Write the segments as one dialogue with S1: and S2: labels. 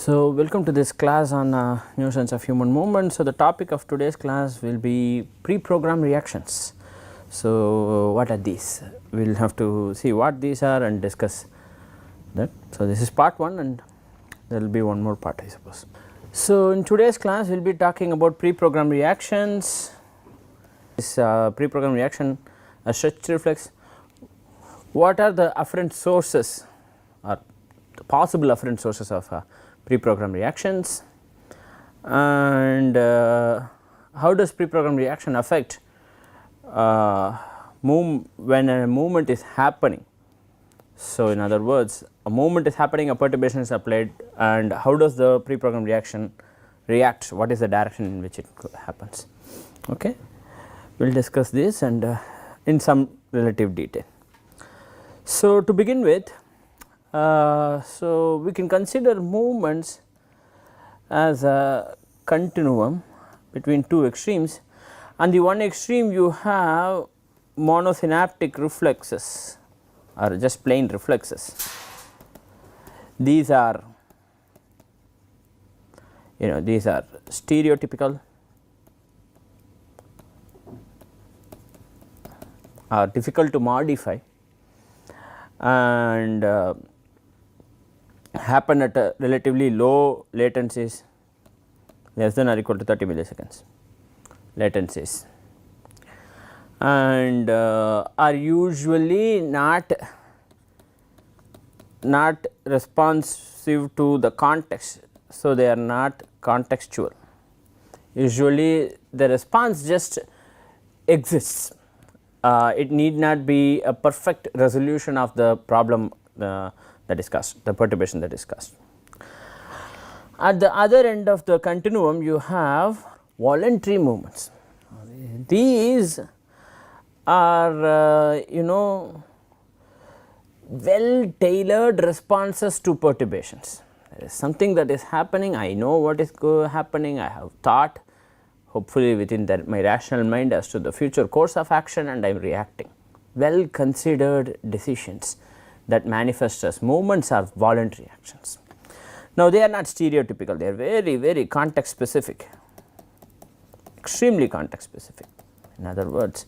S1: So, welcome to this class on Neuroscience of Human Movement. So, the topic of today's class will be pre-programmed reactions. So, what are these? We will have to see what these are and discuss that. So, this is part 1 and there will be one more part, I suppose. So, in today's class we will be talking about pre-programmed reactions. This pre-programmed reaction, a stretch reflex. What are the afferent sources or the possible afferent sources of pre-programmed reactions, and how does pre-programmed reaction affect when a movement is happening. So, in other words, a movement is happening, a perturbation is applied, and how does the pre-programmed reaction react, what is the direction in which it happens. Okay. We will discuss this and in some relative detail. So, to begin with, so we can consider movements as a continuum between two extremes. On the one extreme you have monosynaptic reflexes or just plain reflexes. These are stereotypical or difficult to modify and happen at a relatively low latencies, less than or equal to 30 milliseconds latencies, and are usually not responsive to the context. So, they are not contextual. Usually the response just exists. It need not be a perfect resolution of the problem that is caused, the perturbation that is caused. At the other end of the continuum you have voluntary movements. These are well tailored responses to perturbations. There is something that is happening, I know what is happening, I have thought hopefully within my rational mind as to the future course of action, and I am reacting. Well considered decisions that manifest as movements are voluntary actions. Now, they are not stereotypical, they are very context specific, extremely context specific. In other words,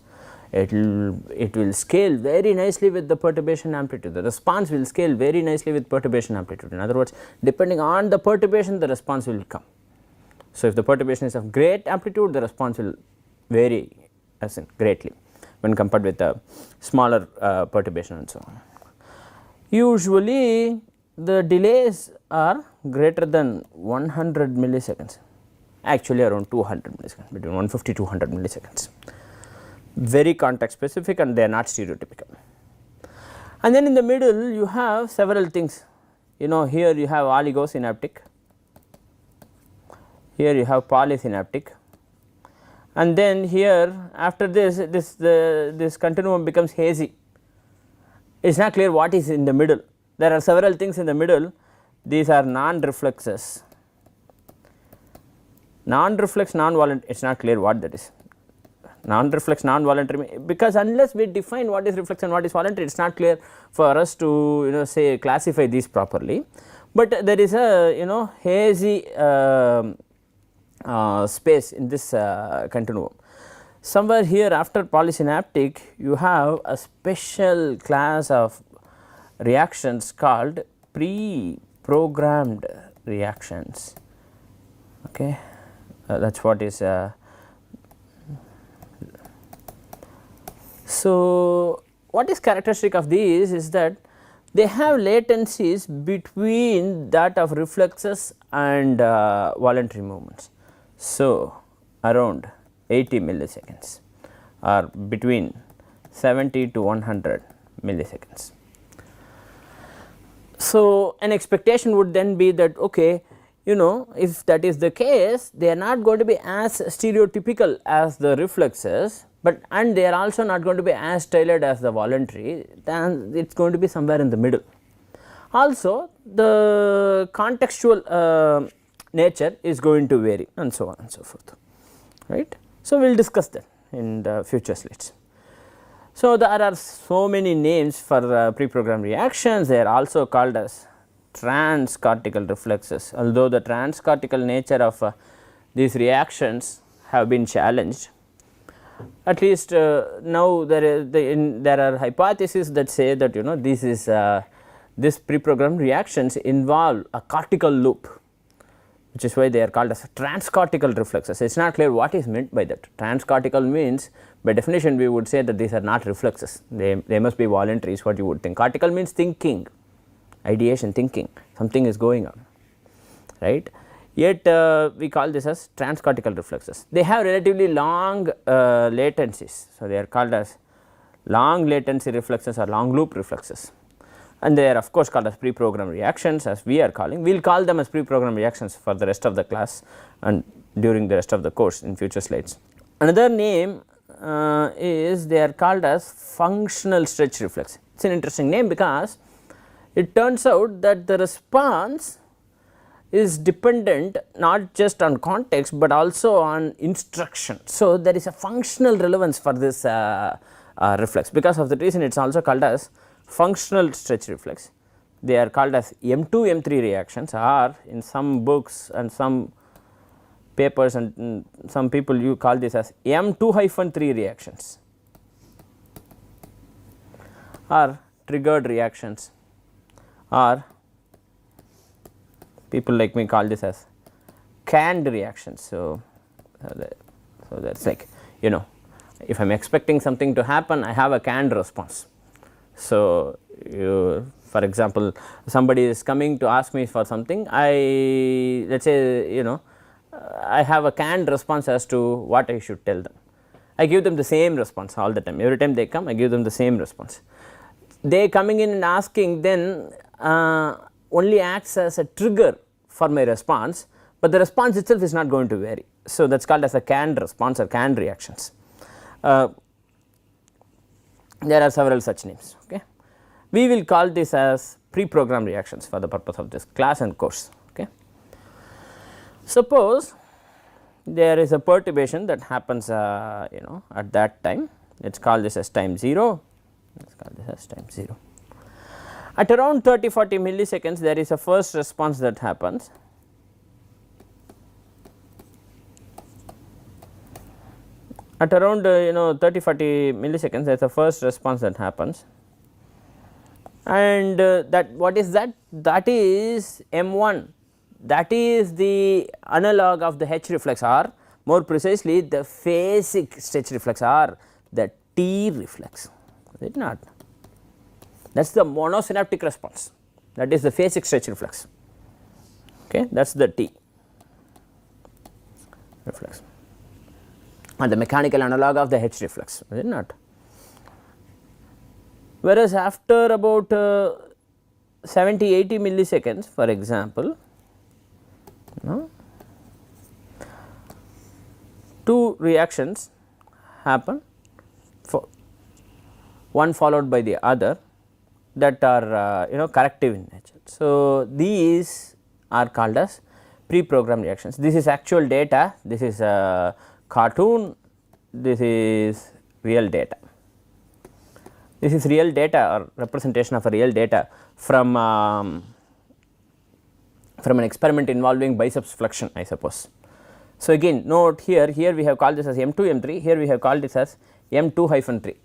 S1: it will scale very nicely with the perturbation amplitude, the response will scale very nicely with perturbation amplitude. In other words, depending on the perturbation the response will come. So, if the perturbation is of great amplitude, the response will vary as in greatly when compared with a smaller perturbation and so on. Usually the delays are greater than 100 milliseconds, actually around 200 milliseconds, between 150 to 200 milliseconds, very context specific and they are not stereotypical. And then in the middle you have several things, here you have oligosynaptic, here you have polysynaptic, and then here after this continuum becomes hazy. It is not clear what is in the middle. There are several things in the middle. These are non-reflexes, non-reflex, non-voluntary. It is not clear what that is. Non-reflex, non-voluntary, because unless we define what is reflex and what is voluntary, it is not clear for us to say classify these properly. But there is a hazy space in this continuum. Somewhere here after polysynaptic you have a special class of reactions called pre-programmed reactions. Okay, that is what is. So, what is characteristic of these is that they have latencies between that of reflexes and voluntary movements. So, around 80 milliseconds or between 70 to 100 milliseconds. So, an expectation would then be that okay, if that is the case, they are not going to be as stereotypical as the reflexes, and they are also not going to be as tailored as the voluntary, then it is going to be somewhere in the middle. Also the contextual nature is going to vary and so on and so forth, right. So, we will discuss that in the future slides. So, there are so many names for pre-programmed reactions, they are also called as transcortical reflexes. Although the transcortical nature of these reactions have been challenged, at least now there are hypotheses that say that this pre-programmed reactions involve a cortical loop, which is why they are called as transcortical reflexes. It is not clear what is meant by that. Transcortical means, by definition we would say that these are not reflexes, they must be voluntary is what you would think. Cortical means thinking, ideation, thinking, something is going on, right. Yet we call this as transcortical reflexes. They have relatively long latencies, so they are called as long latency reflexes or long loop reflexes, and they are of course called as pre-programmed reactions, as we are calling. We will call them as pre-programmed reactions for the rest of the class and during the rest of the course in future slides. Another name is they are called as functional stretch reflex. It is an interesting name because it turns out that the response is dependent not just on context but also on instruction. So, there is a functional relevance for this reflex. Because of that reason it is also called as functional stretch reflex. They are called as M2 M3 reactions, or in some books and some papers and some people you call this as M2-3 reactions or triggered reactions, or people like me call this as canned reactions. So, that is like if I am expecting something to happen, I have a canned response. So, for example, somebody is coming to ask me for something, let us say I have a canned response as to what I should tell them. I give them the same response all the time, every time they come I give them the same response. They coming in and asking then only acts as a trigger for my response, but the response itself is not going to vary. So, that is called as a canned response or canned reactions. There are several such names. Okay. We will call this as pre-programmed reactions for the purpose of this class and course. Okay. Suppose there is a perturbation that happens at that time, let us call this as time 0, let us call this as time 0. At around 30-40 milliseconds there is a first response that happens, at around 30-40 milliseconds there is a first response that happens, and that what is that? That is M1, that is the analog of the H reflex, or more precisely the phasic stretch reflex or the T reflex, is it not? That is the monosynaptic response, that is the phasic stretch reflex, okay, that is the T reflex, and the mechanical analog of the H reflex, is it not? Whereas after about 70-80 milliseconds, for example, two reactions happen, one followed by the other, that are corrective in nature. So, these are called as pre-programmed reactions. This is actual data, this is a cartoon, this is real data. This is real data or representation of a real data from an experiment involving biceps flexion, I suppose. So, again note here we have called this as M2 M3, here we have called this as M2-3.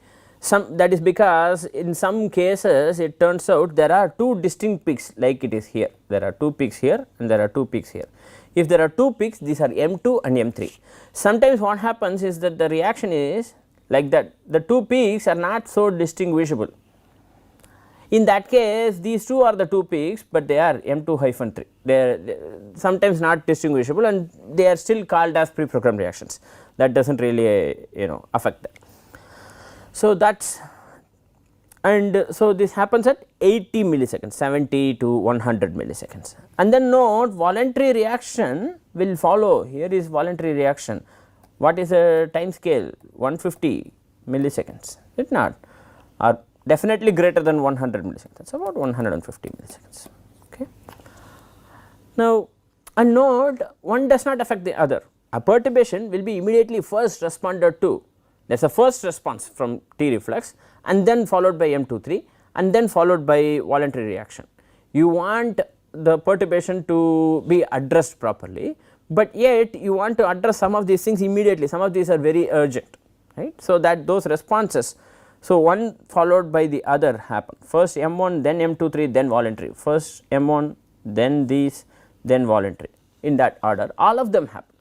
S1: That is because in some cases it turns out there are two distinct peaks, like it is here, there are two peaks here and there are two peaks here. If there are two peaks, these are M2 and M3. Sometimes what happens is that the reaction is like that, the two peaks are not so distinguishable. In that case these two are the two peaks, but they are M2-3, they are sometimes not distinguishable and they are still called as pre-programmed reactions. That does not really affect that. So, that is, and so this happens at 80 milliseconds, 70 to 100 milliseconds, and then note voluntary reaction will follow. Here is voluntary reaction. What is a time scale? 150 milliseconds, is it not, or definitely greater than 100 milliseconds, that is about 150 milliseconds. Okay. Now, and note one does not affect the other. A perturbation will be immediately first responded to. There is a first response from T reflex and then followed by M23 and then followed by voluntary reaction. You want the perturbation to be addressed properly, but yet you want to address some of these things immediately, some of these are very urgent, right. So, that those responses, so one followed by the other happen, first M1 then M23 then voluntary, first M1 then these then voluntary, in that order all of them happen.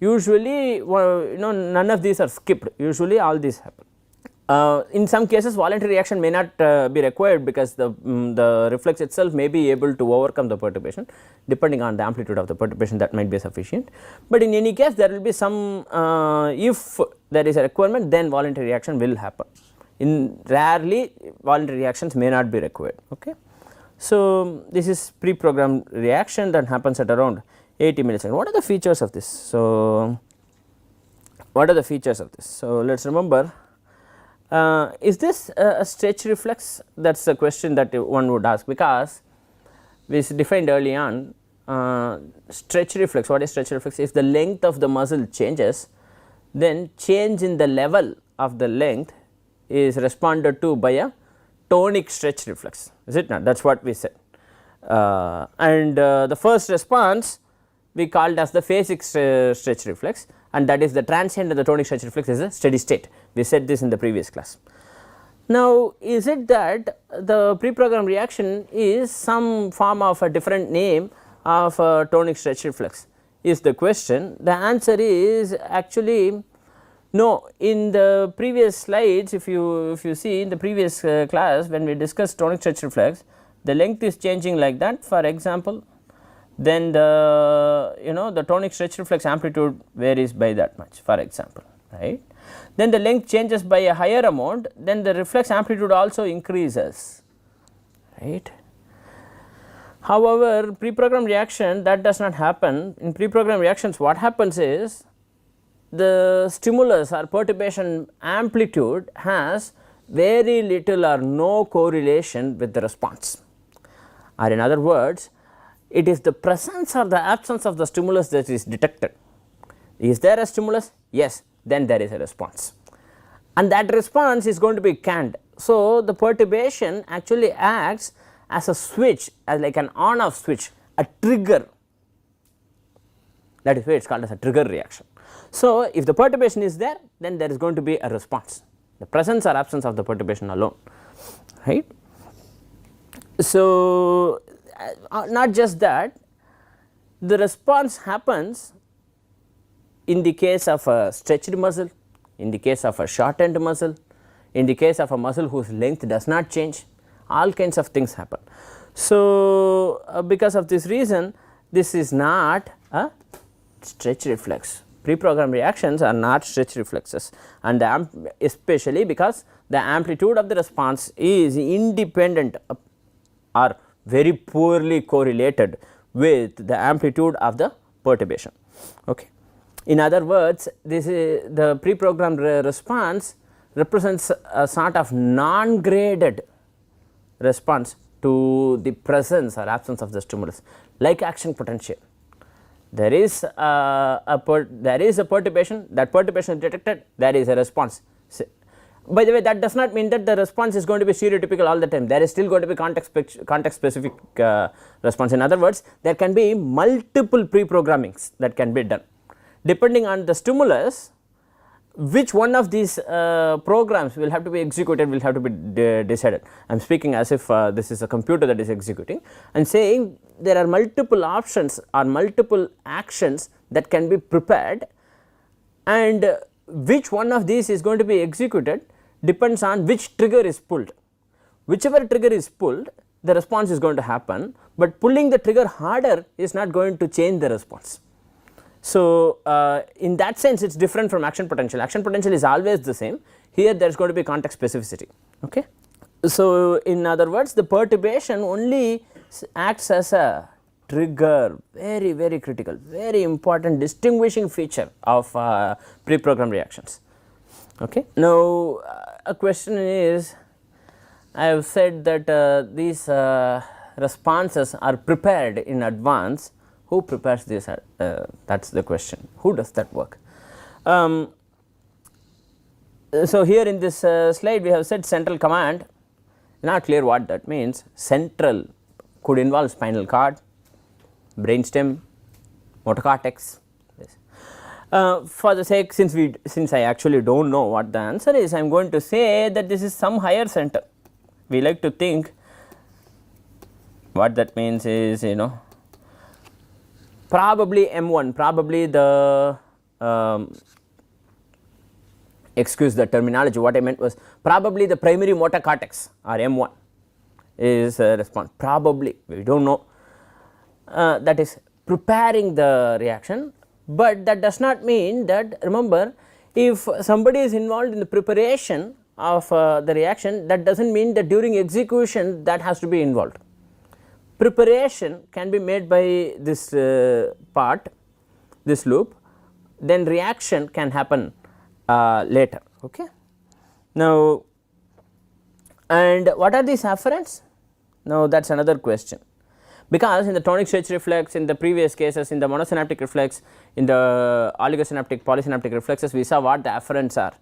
S1: Usually none of these are skipped, usually all these happen. In some cases voluntary reaction may not be required because the reflex itself may be able to overcome the perturbation, depending on the amplitude of the perturbation, that might be sufficient. But in any case there will be some, if there is a requirement, then voluntary reaction will happen. In rarely voluntary reactions may not be required. Okay. So, this is pre-programmed reaction that happens at around 80 milliseconds. What are the features of this? So, what are the features of this? So, let us remember, is this a stretch reflex? That is a question that one would ask, because we defined early on stretch reflex. What is stretch reflex? If the length of the muscle changes, then change in the level of the length is responded to by a tonic stretch reflex, is it not? That is what we said. And the first response we called as the phasic stretch reflex, and that is the transient and the tonic stretch reflex is a steady state. We said this in the previous class. Now, is it that the pre-programmed reaction is some form of a different name of a tonic stretch reflex, is the question. The answer is actually no. In the previous slides, if you see in the previous class, when we discussed tonic stretch reflex, the length is changing like that, for example, then the the tonic stretch reflex amplitude varies by that much, for example, right. Then the length changes by a higher amount, then the reflex amplitude also increases, right. However, pre-programmed reaction, that does not happen. In pre-programmed reactions, what happens is the stimulus or perturbation amplitude has very little or no correlation with the response, or in other words, it is the presence or the absence of the stimulus that is detected. Is there a stimulus? Yes, then there is a response, and that response is going to be canned. So, the perturbation actually acts as a switch, as like an on off switch, a trigger. That is why it is called as a trigger reaction. So, if the perturbation is there, then there is going to be a response, the presence or absence of the perturbation alone, right. So, not just that, the response happens in the case of a stretched muscle, in the case of a shortened muscle, in the case of a muscle whose length does not change, all kinds of things happen. So, because of this reason, this is not a stretch reflex. Pre-programmed reactions are not stretch reflexes, and especially because the amplitude of the response is independent or very poorly correlated with the amplitude of the perturbation. Okay. In other words, this is the pre-programmed response represents a sort of non-graded response to the presence or absence of the stimulus, like action potential. There is a perturbation, that perturbation is detected, there is a response. By the way, that does not mean that the response is going to be stereotypical all the time. There is still going to be context specific response. In other words, there can be multiple pre-programmings that can be done. Depending on the stimulus, which one of these programs will have to be executed will have to be decided. I am speaking as if this is a computer that is executing, and saying there are multiple options or multiple actions that can be prepared, and which one of these is going to be executed depends on which trigger is pulled. Whichever trigger is pulled, the response is going to happen, but pulling the trigger harder is not going to change the response. So, in that sense it is different from action potential. Action potential is always the same. Here there is going to be context specificity. Okay. So, in other words, the perturbation only acts as a trigger, very critical, very important distinguishing feature of pre-programmed reactions. Okay. Now, a question is, I have said that these responses are prepared in advance. Who prepares this? That is the question. Who does that work? So, here in this slide we have said central command. Not clear what that means. Central could involve spinal cord, brainstem, motor cortex. Yes. For the sake, since I actually do not know what the answer is, I am going to say that this is some higher center. We like to think what that means is, probably M1, probably the excuse the terminology, what I meant was probably the primary motor cortex or M1 is a response, probably, we do not know, that is preparing the reaction, but that does not mean that, remember, if somebody is involved in the preparation of the reaction, that does not mean that during execution that has to be involved. Preparation can be made by this part, this loop, then reaction can happen later. Okay. Now, and what are these afferents? Now, that is another question, because in the tonic stretch reflex, in the previous cases, in the monosynaptic reflex, in the oligosynaptic polysynaptic reflexes, we saw what the afferents are.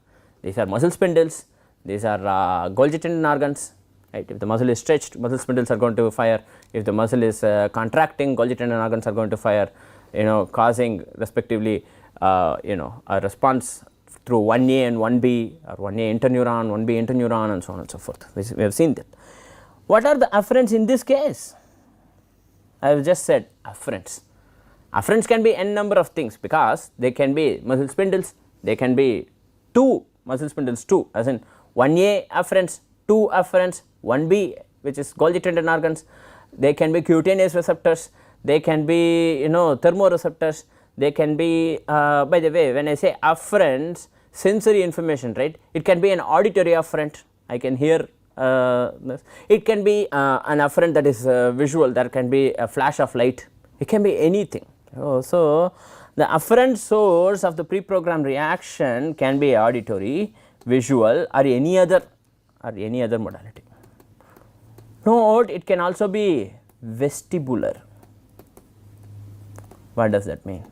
S1: These are muscle spindles, these are Golgi tendon organs, right. If the muscle is stretched, muscle spindles are going to fire. If the muscle is contracting, Golgi tendon organs are going to fire, causing respectively a response through 1A and 1B, or 1A interneuron, 1B interneuron, and so on and so forth. We have seen that. What are the afferents in this case? I have just said afferents. Afferents can be n number of things, because they can be muscle spindles, they can be 2 muscle spindles, 2 as in 1A afferents, 2 afferents, 1B which is Golgi tendon organs, they can be cutaneous receptors, they can be thermoreceptors, they can be by the way, when I say afferents, sensory information, right, it can be an auditory afferent, I can hear it can be an afferent that is visual, there can be a flash of light, it can be anything. So, the afferent source of the pre-programmed reaction can be auditory, visual, or any other modality. Note, it can also be vestibular. What does that mean?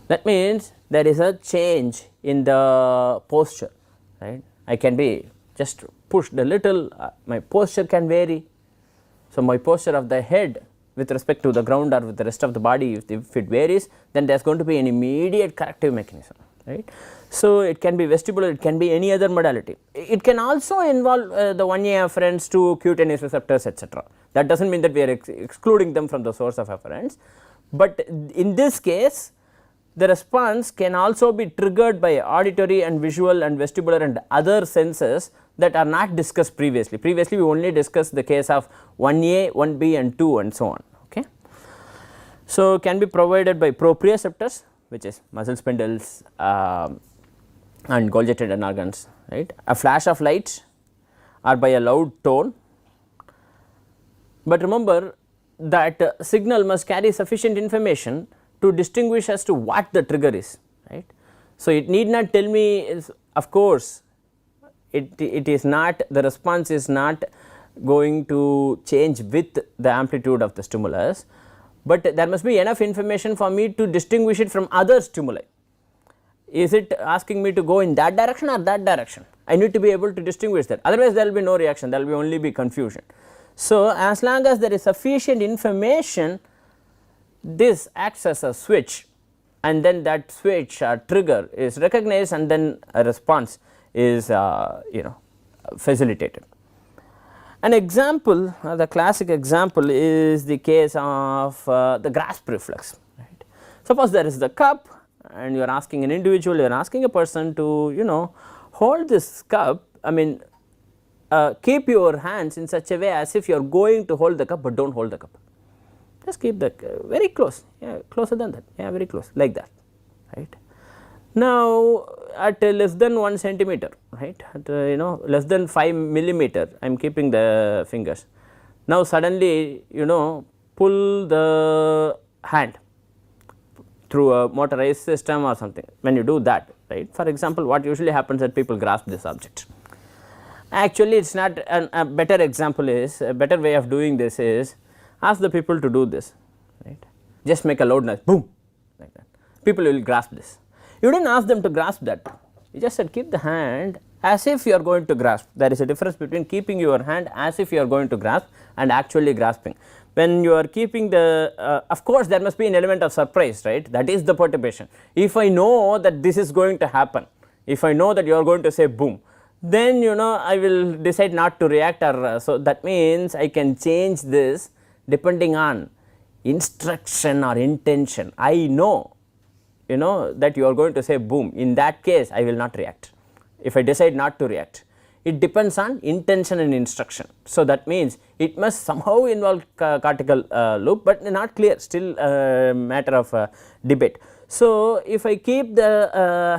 S1: That means there is a change in the posture, right. I can be just pushed a little, my posture can vary. So, my posture of the head with respect to the ground or with the rest of the body, if it varies, then there is going to be an immediate corrective mechanism, right. So, it can be vestibular, it can be any other modality. It can also involve the 1A afferents to cutaneous receptors, etc. That does not mean that we are excluding them from the source of afferents, but in this case the response can also be triggered by auditory and visual and vestibular and other senses that are not discussed previously. Previously we only discussed the case of 1A, 1B and 2 and so on. Okay. So, can be provided by proprioceptors, which is muscle spindles and Golgi tendon organs, right, a flash of light or by a loud tone, but remember that signal must carry sufficient information to distinguish as to what the trigger is, right. So, it need not tell me of course, it is not, the response is not going to change with the amplitude of the stimulus, but there must be enough information for me to distinguish it from other stimuli. Is it asking me to go in that direction or that direction? I need to be able to distinguish that, otherwise there will be no reaction, there will only be confusion. So, as long as there is sufficient information, this acts as a switch, and then that switch or trigger is recognized, and then a response is facilitated. An example, the classic example is the case of the grasp reflex, right. Suppose there is the cup and you are asking an individual, you are asking a person to hold this cup, I mean keep your hands in such a way as if you are going to hold the cup, but do not hold the cup. Just keep the very close, closer than that, very close, like that, right. Now, at less than 1 centimeter, right, at less than 5 millimeter, I am keeping the fingers. Now, suddenly pull the hand through a motorized system or something. When you do that, right, for example, what usually happens that people grasp this object. Actually, it is not a better example is, a better way of doing this is, ask the people to do this, right, just make a loud noise, boom, like that, people will grasp this. You did not ask them to grasp that, you just said keep the hand as if you are going to grasp. There is a difference between keeping your hand as if you are going to grasp and actually grasping. when you are keeping the of course there must be an element of surprise, right, that is the perturbation. If I know that this is going to happen, if I know that you are going to say boom, then I will decide not to react, or so that means I can change this depending on instruction or intention. I know that you are going to say boom, in that case I will not react. If I decide not to react, it depends on intention and instruction. So that means it must somehow involve cortical loop, but not clear, still matter of debate. So if I keep the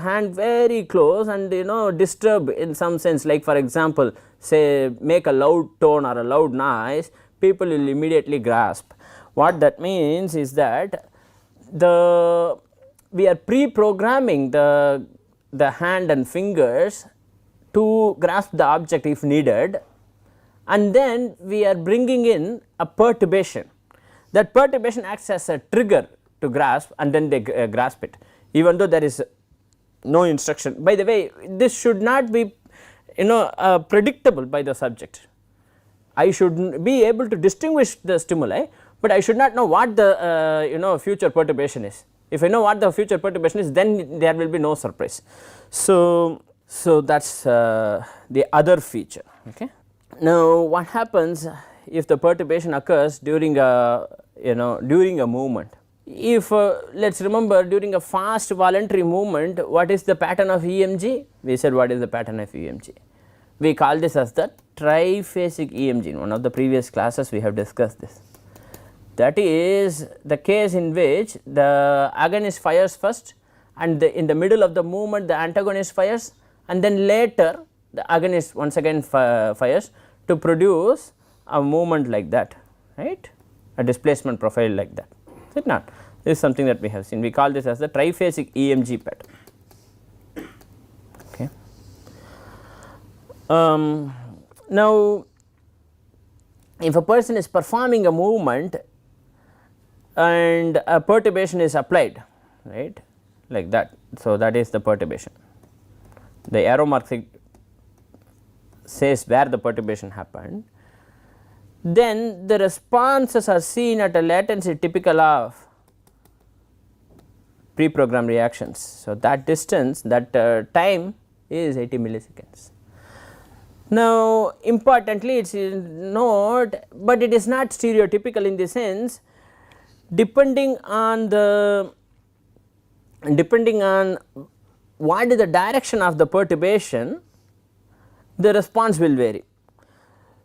S1: hand very close and disturb in some sense, like for example say make a loud tone or a loud noise, people will immediately grasp. What that means is that we are pre-programming the hand and fingers to grasp the object if needed, and then we are bringing in a perturbation. That perturbation acts as a trigger to grasp, and then they grasp it, even though there is no instruction. By the way, this should not be predictable by the subject. I should be able to distinguish the stimuli, but I should not know what the future perturbation is. If I know what the future perturbation is, then there will be no surprise. So that is the other feature. Okay. Now what happens if the perturbation occurs during a during a movement? If let us remember, during a fast voluntary movement, what is the pattern of EMG? We said what is the pattern of EMG? We call this as the triphasic EMG. In one of the previous classes we have discussed this. That is the case in which the agonist fires first, and in the middle of the movement the antagonist fires, and then later the agonist once again fires to produce a movement like that, right, a displacement profile like that. Is it not? This is something that we have seen. We call this as the triphasic EMG pattern. Okay. Now if a person is performing a movement and a perturbation is applied, right, like that, so that is the perturbation. The arrow mark says where the perturbation happened. Then the responses are seen at a latency typical of pre-programmed reactions. So that distance, that time is 80 milliseconds. Now importantly, it is not, but it is not stereotypical in the sense, depending on what is the direction of the perturbation, the response will vary.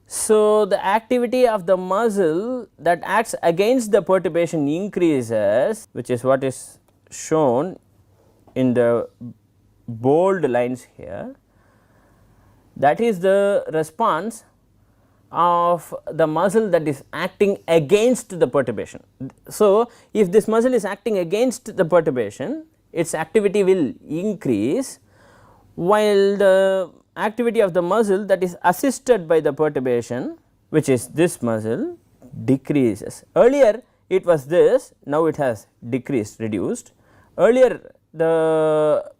S1: So the activity of the muscle that acts against the perturbation increases, which is what is shown in the bold lines here. That is the response of the muscle that is acting against the perturbation. So if this muscle is acting against the perturbation, its activity will increase, while the activity of the muscle that is assisted by the perturbation, which is this muscle, decreases. Earlier it was this, now it has decreased, reduced. Earlier the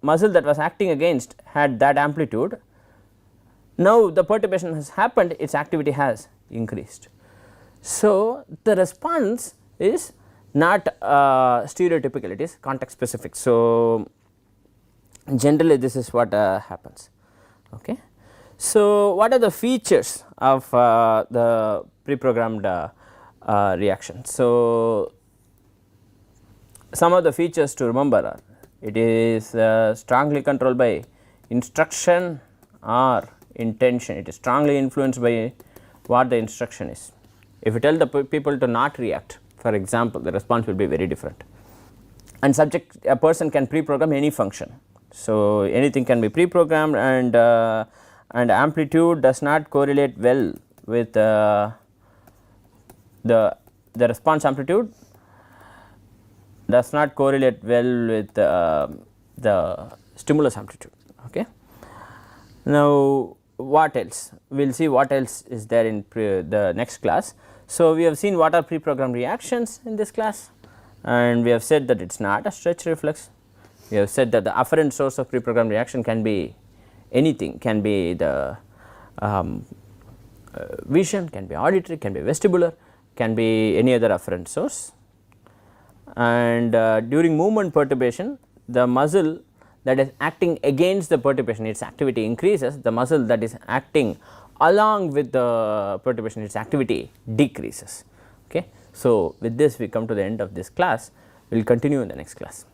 S1: muscle that was acting against had that amplitude. Now the perturbation has happened, its activity has increased. So the response is not stereotypical, it is context specific. So generally this is what happens. Okay. So what are the features of the pre-programmed reaction? So some of the features to remember are, it is strongly controlled by instruction or intention. It is strongly influenced by what the instruction is. If you tell the people to not react, for example, the response will be very different. And a person can pre-program any function. So anything can be pre-programmed, and amplitude does not correlate well with the response amplitude does not correlate well with the stimulus amplitude. Okay. Now what else? We will see what else is there in the next class. So we have seen what are pre-programmed reactions in this class, and we have said that it is not a stretch reflex. We have said that the afferent source of pre-programmed reaction can be anything, can be the vision, can be auditory, can be vestibular, can be any other afferent source, and during movement perturbation the muscle that is acting against the perturbation, its activity increases, the muscle that is acting along with the perturbation, its activity decreases. Okay. So, with this we come to the end of this class, we will continue in the next class.